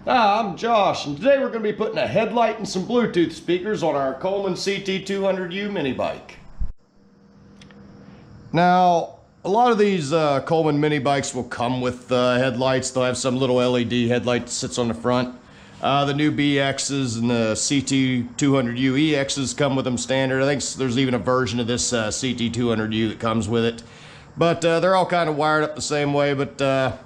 Hi, I'm Josh, and today we're going to be putting a headlight and some Bluetooth speakers on our Coleman CT200U Minibike. Now, a lot of these Coleman mini bikes will come with headlights. They'll have some little LED headlight that sits on the front. The new BXs and the CT200U EXs come with them standard. I think there's even a version of this CT200U that comes with it. But they're all kind of wired up the same way, but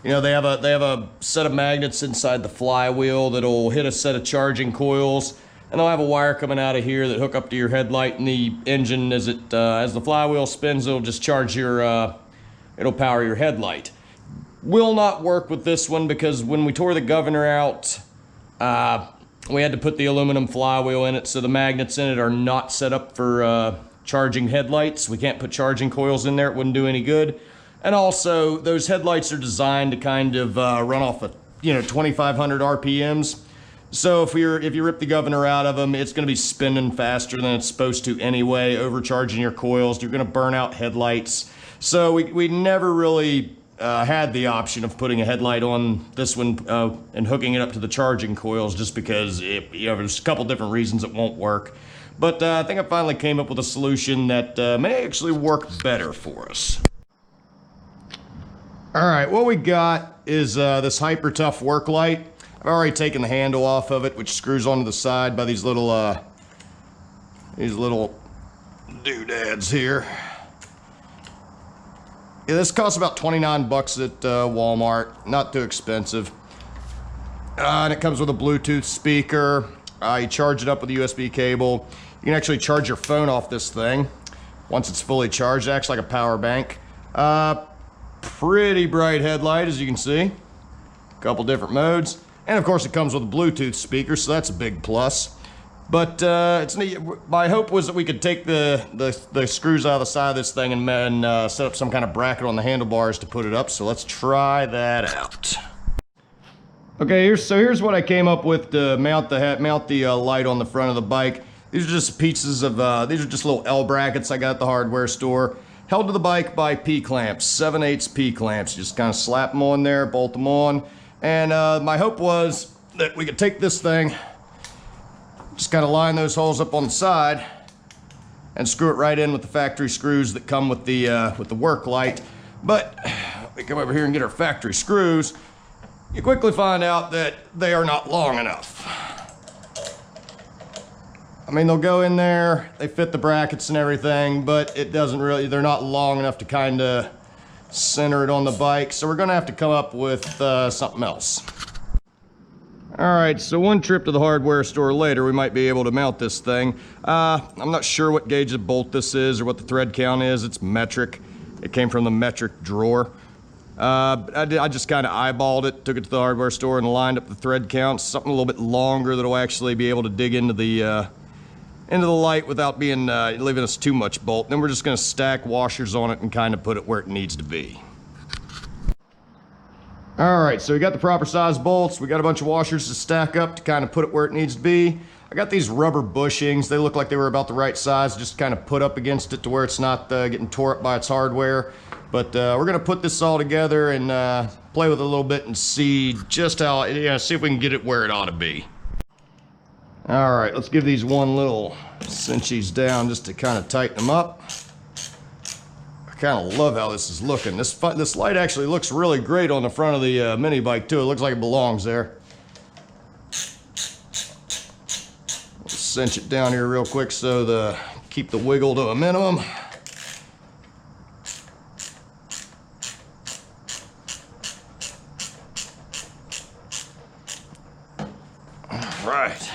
you know, they have a set of magnets inside the flywheel that'll hit a set of charging coils, and they'll have a wire coming out of here that hook up to your headlight, and the engine, as the flywheel spins, it'll just charge your, it'll power your headlight. Will not work with this one because when we tore the governor out, we had to put the aluminum flywheel in it, so the magnets in it are not set up for charging headlights. We can't put charging coils in there, it wouldn't do any good. And also, those headlights are designed to kind of run off of, 2,500 RPMs. So if you rip the governor out of them, it's going to be spinning faster than it's supposed to anyway, overcharging your coils. You're going to burn out headlights. So we never really had the option of putting a headlight on this one and hooking it up to the charging coils, just because there's a couple different reasons it won't work. But I think I finally came up with a solution that may actually work better for us. All right, what we got is this Hyper Tough work light. I've already taken the handle off of it, which screws onto the side by these little doodads here. Yeah, this costs about 29 bucks at Walmart, not too expensive. And it comes with a Bluetooth speaker. You charge it up with a USB cable. You can actually charge your phone off this thing once it's fully charged. It acts like a power bank. Pretty bright headlight, as you can see. A couple different modes. And of course it comes with a Bluetooth speaker, so that's a big plus. But it's neat. My hope was that we could take the screws out of the side of this thing and set up some kind of bracket on the handlebars to put it up. So let's try that out. Okay, here's what I came up with to mount the light on the front of the bike. These are just pieces of these are just little L brackets I got at the hardware store. Held to the bike by P-clamps, 7/8 P-clamps. Just kind of slap them on there, bolt them on. And my hope was that we could take this thing, just kind of line those holes up on the side, and screw it right in with the factory screws that come with the work light. But we come over here and get our factory screws. You quickly find out that they are not long enough. I mean, they'll go in there, they fit the brackets and everything, but it doesn't really, they're not long enough to kind of center it on the bike. So we're gonna have to come up with something else. All right, so one trip to the hardware store later, we might be able to mount this thing. I'm not sure what gauge of bolt this is or what the thread count is. It's metric. It came from the metric drawer. I just kind of eyeballed it, took it to the hardware store and lined up the thread counts, something a little bit longer that'll actually be able to dig into the light without being leaving us too much bolt. Then we're just going to stack washers on it and kind of put it where it needs to be. All right, so we got the proper size bolts. We got a bunch of washers to stack up to kind of put it where it needs to be. I got these rubber bushings. They look like they were about the right size, just kind of put up against it to where it's not getting tore up by its hardware. But we're going to put this all together and play with it a little bit and see just how, see if we can get it where it ought to be. All right, let's give these one little cinchies down just to kind of tighten them up. I kind of love how this is looking. This light actually looks really great on the front of the mini bike too. It looks like it belongs there. Let's cinch it down here real quick so keep the wiggle to a minimum. All right.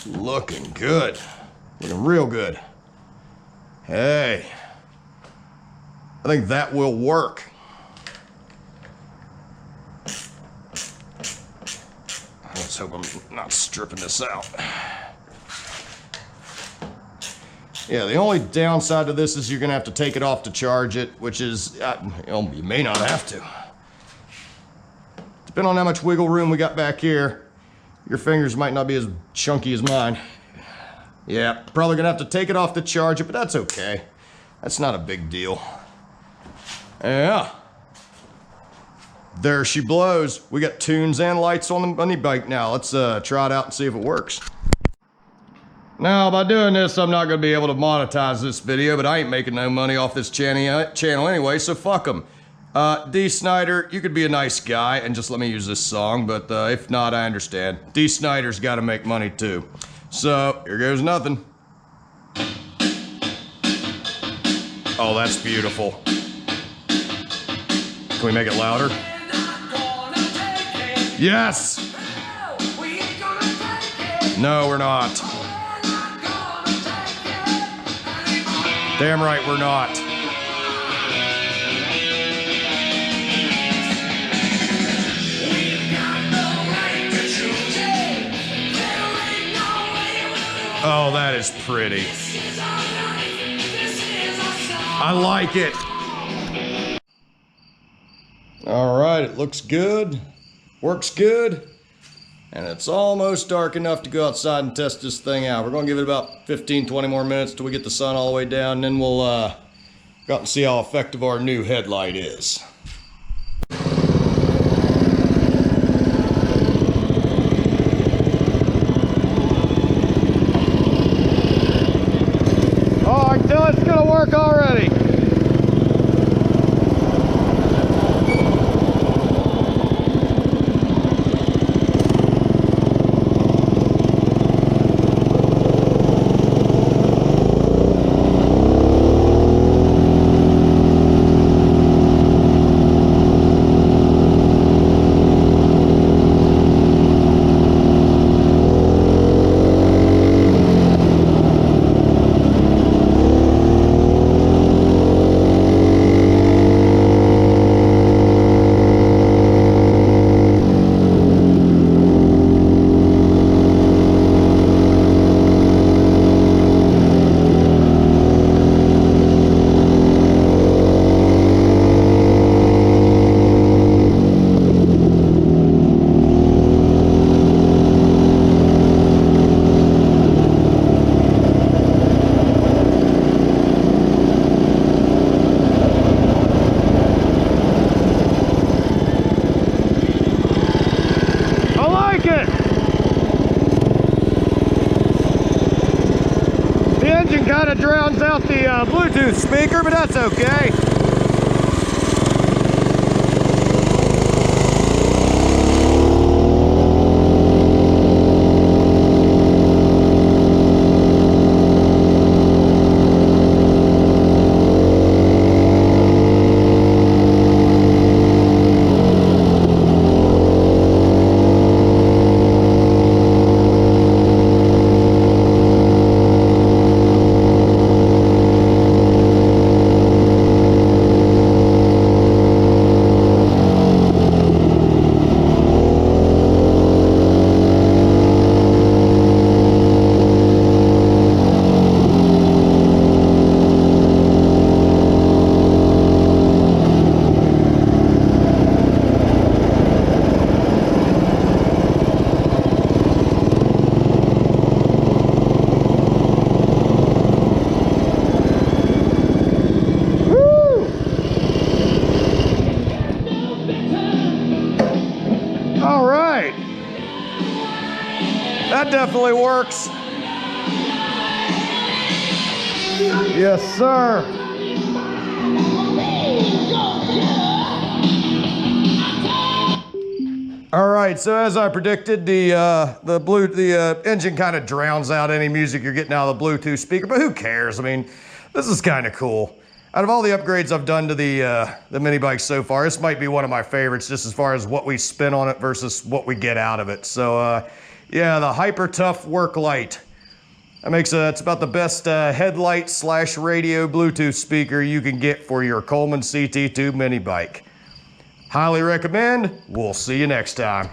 Looking good. Looking real good. Hey. I think that will work. Let's hope I'm not stripping this out. Yeah, the only downside to this is you're gonna have to take it off to charge it, which is, you may not have to. Depending on how much wiggle room we got back here, your fingers might not be as chunky as mine. Yeah, probably gonna have to take it off to charge it, but that's okay. That's not a big deal. Yeah. There she blows. We got tunes and lights on the mini bike now. Let's try it out and see if it works. Now, by doing this, I'm not going to be able to monetize this video, but I ain't making no money off this channel anyway, so fuck them. D. Snyder, you could be a nice guy and just let me use this song, but if not, I understand. D. Snyder's got to make money too. So, here goes nothing. Oh, that's beautiful. Can we make it louder? Yes! No, we're not. Damn right we're not. Oh, that is pretty. I like it. All right, it looks good, works good, and it's almost dark enough to go outside and test this thing out. We're gonna give it about 15-20 more minutes till we get the sun all the way down, and then we'll go out and see how effective our new headlight is. Oh, I can tell it's gonna work already. Kind of drowns out the Bluetooth speaker, but that's okay. That definitely works. Yes, sir. All right, so as I predicted, the engine kind of drowns out any music you're getting out of the Bluetooth speaker, but who cares? I mean, this is kind of cool. Out of all the upgrades I've done to the mini bike so far, this might be one of my favorites, just as far as what we spend on it versus what we get out of it. So, yeah, the Hyper Tough Work Light. That makes it's about the best headlight / radio Bluetooth speaker you can get for your Coleman CT2 mini bike. Highly recommend. We'll see you next time.